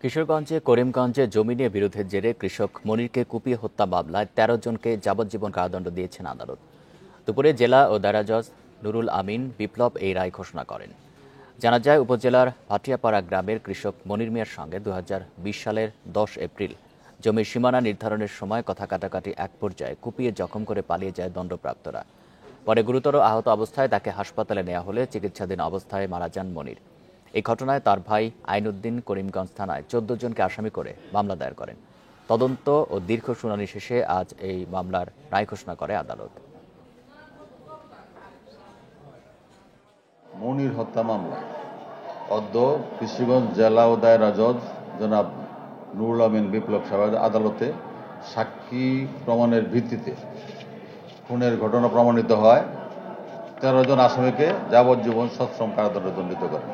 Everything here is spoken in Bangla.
কিশোরগঞ্জে করিমগঞ্জে জমি নিয়ে বিরোধের জেরে কৃষক মনিরকে কুপিয়ে হত্যা মামলায় ১৩ জনকে যাবজ্জীবন কারাদণ্ড দিয়েছেন আদালত। দুপুরে জেলা ও দায়রা জজ নুরুল আমিন বিপ্লব এই রায় ঘোষণা করেন। জানা যায়, উপজেলার ভাটিয়াপাড়া গ্রামের কৃষক মনির মিয়ার সঙ্গে ২০২০ সালের ১০ এপ্রিল জমির সীমানা নির্ধারণের সময় কথা কাটাকাটি এক পর্যায়ে কুপিয়ে জখম করে পালিয়ে যায় দণ্ডপ্রাপ্তরা। পরে গুরুতর আহত অবস্থায় তাকে হাসপাতালে নেওয়া হলে চিকিৎসাধীন অবস্থায় মারা যান মনির। এই ঘটনায় তার ভাই আইনউদ্দিন করিমগঞ্জ থানায় ১৪ জনকে আসামি করে মামলা দায়ের করেন। তদন্ত ও দীর্ঘ শুনানি শেষে আজ এই মামলার রায় ঘোষণা করে আদালত। মনির হত্যা মামলা অদ্য কিশোরগঞ্জ জেলা ও দায়রা জজ জনাব নুরুল আমিন বিপ্লব সাহেবের আদালতে সাক্ষী প্রমাণের ভিত্তিতে খুনের ঘটনা প্রমাণিত হয় ১৩ জন আসামিকে যাবজ্জীবন সশ্রম কারাদণ্ডে দণ্ডিত করেন।